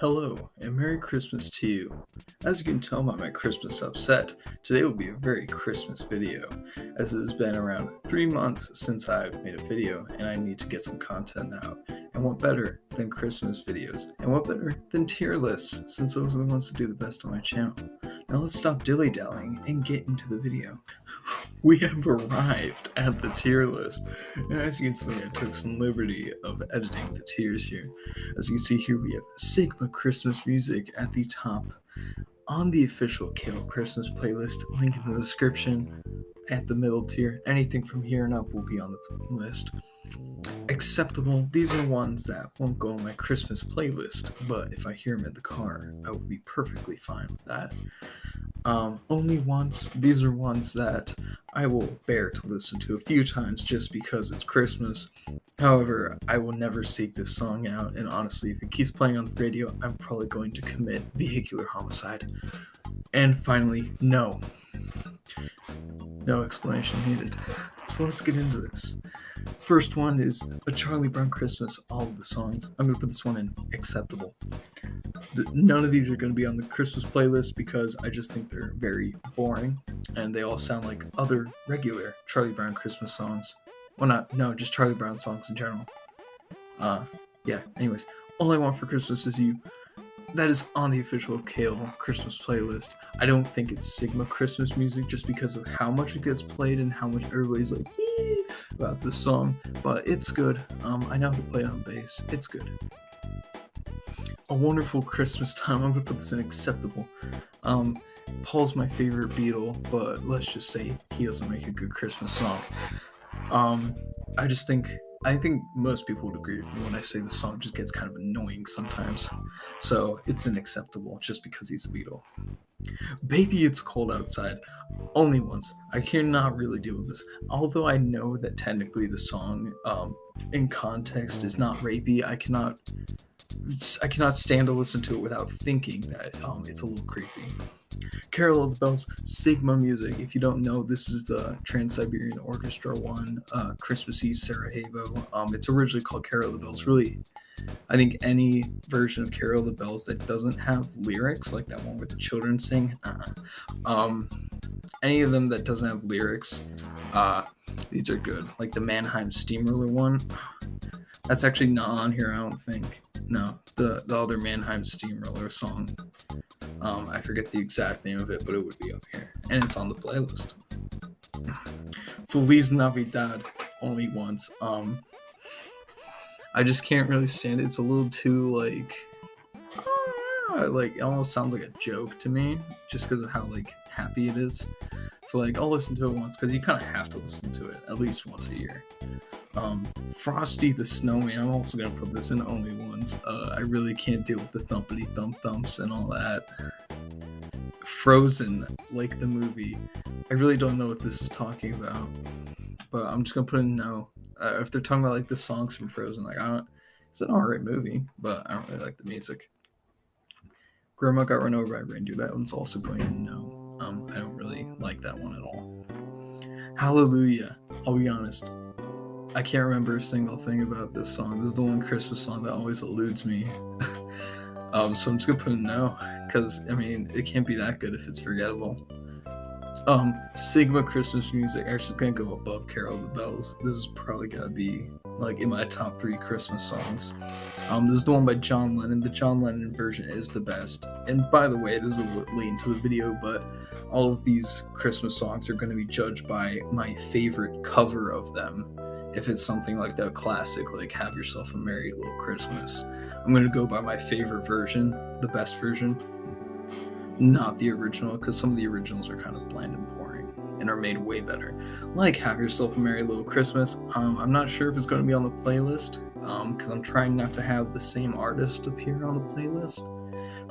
Hello, and Merry Christmas to you. As you can tell by my Christmas upset, today will be a very Christmas video, as it has been around 3 months since I've made a video and I need to get some content out. And what better than Christmas videos? And what better than tier lists, since those are the ones that do the best on my channel. Now let's stop dilly-dallying and get into the video. We have arrived at the tier list, and as you can see, I took some liberty of editing the tiers here. As you can see here, we have Sigma Christmas music at the top on the official Kale Christmas playlist, link in the description. At the middle tier, anything from here and up will be on the list. Acceptable, these are ones that won't go on my Christmas playlist, but if I hear them in the car, I will be perfectly fine with that. Only ones, these are ones that I will bear to listen to a few times just because it's Christmas. However, I will never seek this song out, and honestly, if it keeps playing on the radio, I'm probably going to commit vehicular homicide. And finally, no explanation needed. So let's get into this. First one is A Charlie Brown Christmas, all of the songs. I'm going to put this one in acceptable. None of these are going to be on the Christmas playlist because I just think they're very boring and they all sound like other regular Charlie Brown Christmas songs. Just Charlie Brown songs in general. Anyways, All I Want for Christmas Is You. That is on the official Kale Christmas playlist. I don't think it's Sigma Christmas music just because of how much it gets played and how much everybody's like, yee, about this song, but it's good. I know how to play it on bass. It's good. A Wonderful Christmas Time. I'm gonna put this in acceptable. Paul's my favorite Beatle, but let's just say he doesn't make a good Christmas song. I think most people would agree with me when I say the song just gets kind of annoying sometimes. So it's unacceptable just because he's a Beatle. Baby It's Cold Outside. Only once. I cannot really deal with this. Although I know that technically the song in context is not rapey, I cannot stand to listen to it without thinking that it's a little creepy. Carol of the Bells, Sigma music. If you don't know, this is the Trans-Siberian Orchestra one, Christmas Eve Sarajevo. It's originally called Carol of the Bells. Really, I think any version of Carol of the Bells that doesn't have lyrics, like that one where the children sing, any of them that doesn't have lyrics, these are good. Like the Mannheim Steamroller one, that's actually not on here, I don't think. No, the other Mannheim Steamroller song. I forget the exact name of it, but it would be up here. And it's on the playlist. Feliz Navidad, only once. I just can't really stand it. It's a little too, it almost sounds like a joke to me, just because of how, happy it is. So, I'll listen to it once, because you kind of have to listen to it at least once a year. Frosty the Snowman. I'm also gonna put this in only once. I really can't deal with the thumpity thumps and all that. Frozen, like the movie. I really don't know what this is talking about, but I'm just gonna put in no. If they're talking about the songs from Frozen, it's an alright movie, but I don't really like the music. Grandma Got Run Over by Reindeer. That one's also going in no. I don't really like that one at all. Hallelujah. I'll be honest. I can't remember a single thing about this song. This is the one Christmas song that always eludes me. So I'm just gonna put a no, because it can't be that good if it's forgettable. Sigma Christmas music. Actually, gonna go above Carol of the Bells. This is probably gotta be in my top 3 Christmas songs. This is the one by John Lennon. The John Lennon version is the best. And by the way, this is a late into the video, but all of these Christmas songs are going to be judged by my favorite cover of them. If it's something like the classic, like Have Yourself a Merry Little Christmas, I'm going to go by my favorite version, the best version, not the original, because some of the originals are kind of bland and boring and are made way better. Like Have Yourself a Merry Little Christmas. I'm not sure if it's going to be on the playlist, because I'm trying not to have the same artist appear on the playlist,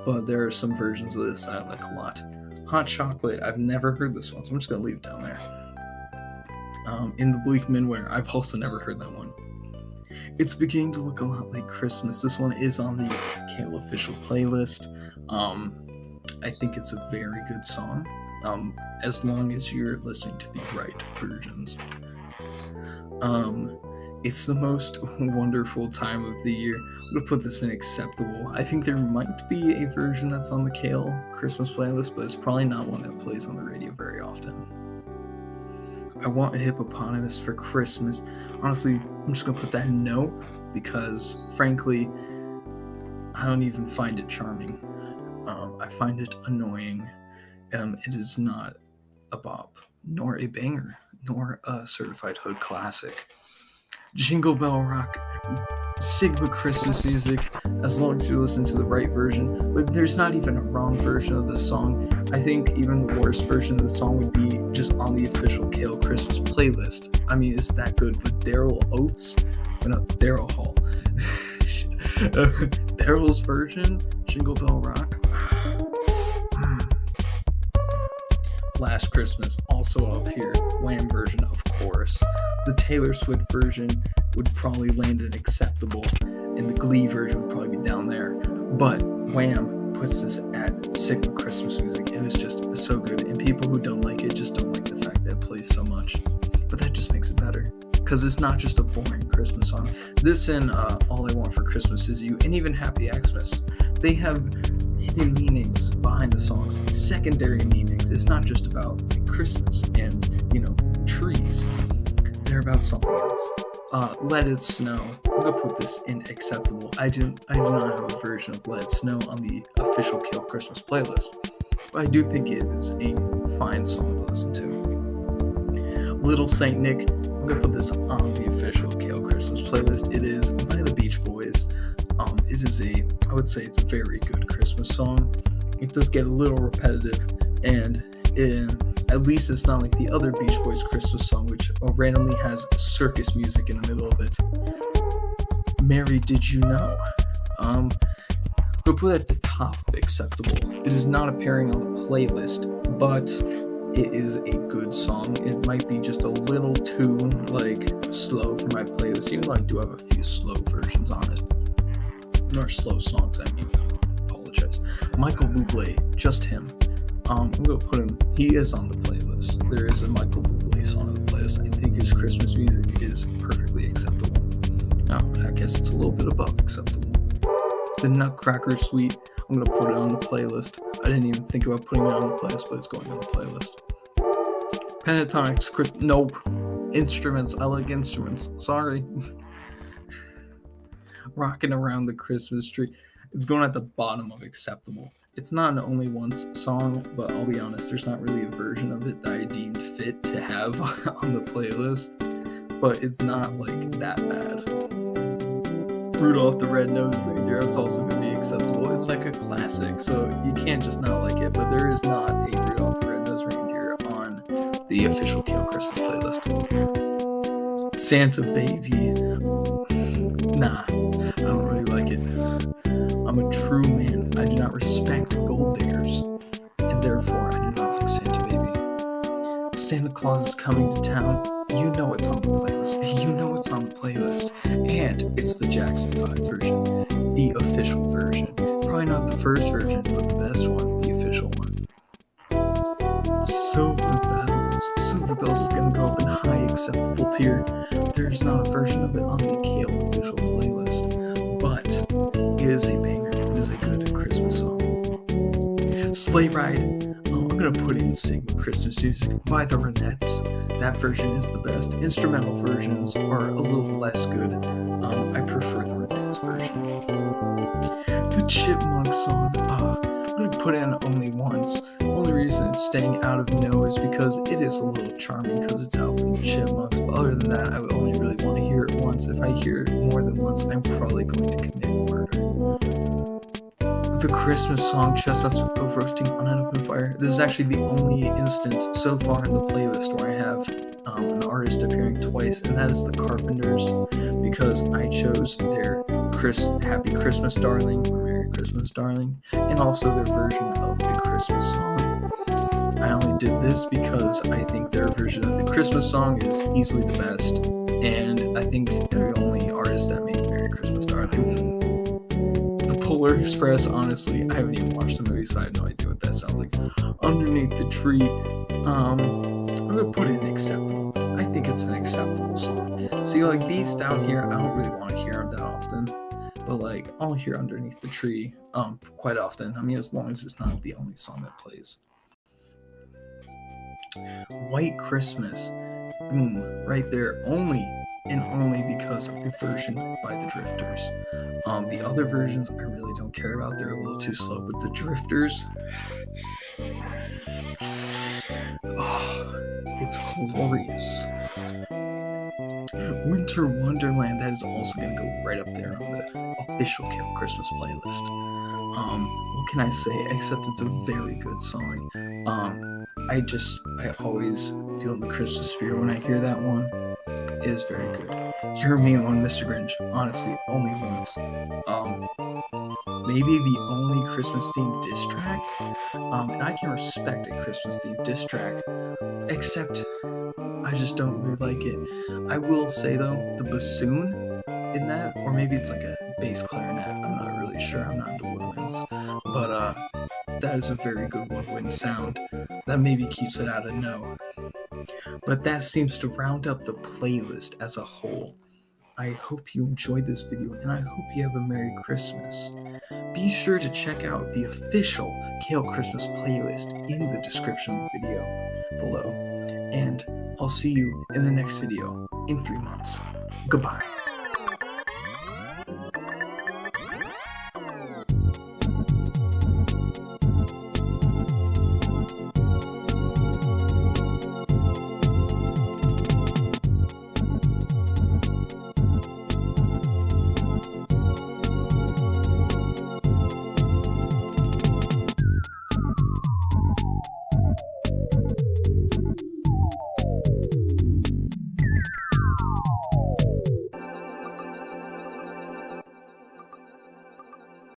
but there are some versions of this that I like a lot. Hot Chocolate. I've never heard this one, so I'm just going to leave it down there. In the Bleak Midwinter. I've also never heard that one. It's beginning to look a lot like Christmas. This one is on the Kale official playlist. I think it's a very good song, as long as you're listening to the right versions. It's the most wonderful time of the year. I'm gonna put this in acceptable. I think there might be a version that's on the Kale Christmas playlist, but it's probably not one that plays on the radio very often. I Want a Hippopotamus for Christmas. Honestly, I'm just gonna put that in no, because frankly, I don't even find it charming. I find it annoying. It is not a bop, nor a banger, nor a certified hood classic. Jingle Bell Rock, Sigma Christmas music, as long as you listen to the right version. But there's not even a wrong version of the song. I think even the worst version of the song would be just on the official Kale Christmas playlist. I mean, it's that good with Daryl Oates, Daryl Hall. Daryl's version, Jingle Bell Rock. Last Christmas, also up here. Wham version, of course. The Taylor Swift version would probably land an acceptable, and the Glee version would probably be down there. But Wham puts this at Sigma Christmas music, and it's just so good. And people who don't like it just don't like the fact that it plays so much. But that just makes it better, because it's not just a boring Christmas song. This and All I Want for Christmas Is You, and even Happy Xmas, they have hidden meanings behind the songs, secondary meanings. It's not just about Christmas and, trees. They're about something else. Let It Snow. I'm gonna put this in acceptable. I do not have a version of Let It Snow on the official Kale Christmas playlist, but I do think it is a fine song to listen to. Little Saint Nick. I'm gonna put this on the official Kale Christmas playlist. It is by the Beach Boys. It is I would say it's a very good Christmas song. It does get a little repetitive, and at least it's not like the other Beach Boys Christmas song, which randomly has circus music in the middle of it. Mary, Did You Know? We'll put it at the top of acceptable. It is not appearing on the playlist, but it is a good song. It might be just a little too slow for my playlist, even though I do have a few slow versions on it. Or slow songs, I mean. Apologize. Michael Bublé, Just Him. I'm gonna put him. He is on the playlist. There is a Michael Bublé song on the playlist. I think his Christmas music is perfectly acceptable. Now, I guess it's a little bit above acceptable. The Nutcracker Suite. I'm gonna put it on the playlist. I didn't even think about putting it on the playlist, but it's going on the playlist. Pentatonix. Nope. Instruments. I like instruments. Sorry. Rocking Around the Christmas Tree. It's going at the bottom of acceptable. It's not an Only Once song, but I'll be honest, there's not really a version of it that I deemed fit to have on the playlist. But it's not that bad. Rudolph the Red-Nosed Reindeer is also going to be acceptable. It's like a classic, so you can't just not like it. But there is not a Rudolph the Red-Nosed Reindeer on the official Kale Christmas playlist. Santa Baby. Nah, I don't really like it. I'm a true man. I do not respect gold diggers, and therefore I do not like Santa Baby. Santa Claus Is Coming to Town. You know it's on the playlist. You know it's on the playlist. And it's the Jackson 5 version. The official version. Probably not the first version, but the best one. The official one. Silver Bells. Silver Bells is going to go up in high acceptable tier. There's not a version of it on the Kale official playlist, but it is a banger. It is a good Christmas song. Sleigh Ride. I'm going to put in Sigma Christmas music by the Ronettes. That version is the best. Instrumental versions are a little less good. I prefer the Ronettes version. The Chipmunk song. I'm going to put in Only Once. The only reason it's staying out of no is because it is a little charming because it's Alvin and the Chipmunks. But other than that, I would only really want to hear it once. If I hear it more than once, I'm probably going to commit murder. The Christmas song, Chestnuts Roasting on an Open Fire. This is actually the only instance so far in the playlist where I have an artist appearing twice, and that is the Carpenters, because I chose their Happy Christmas Darling, or Merry Christmas Darling, and also their version of the Christmas song. I only did this because I think their version of the Christmas song is easily the best, and I think they're the only artist that made Merry Christmas Darling. Polar Express, honestly, I haven't even watched the movie, so I have no idea what that sounds like. Underneath the Tree, I'm gonna put it in acceptable. I think it's an acceptable song. See, like these down here, I don't really want to hear them that often, but like I'll hear Underneath the Tree quite often. I mean, as long as it's not the only song that plays. White Christmas, boom, right there, only and only because of the version by the Drifters. The other versions I really don't care about. They're a little too slow, but the Drifters, oh, it's glorious. Winter Wonderland, that is also going to go right up there on the official Kale Christmas playlist. What can I say, except it's a very good song. I always feel the Christmas spirit when I hear that one. It is very good. Your main one, Mr. Grinch, honestly, only once. Maybe the only Christmas themed diss track. And I can respect a Christmas themed diss track, except I just don't really like it. I will say though, the bassoon in that, or maybe it's like a bass clarinet, I'm not really sure, I'm not into woodwinds, but that is a very good woodwind sound. That maybe keeps it out of no. But that seems to round up the playlist as a whole. I hope you enjoyed this video, and I hope you have a Merry Christmas. Be sure to check out the official Kale Christmas playlist in the description of the video below. And I'll see you in the next video in 3 months. Goodbye.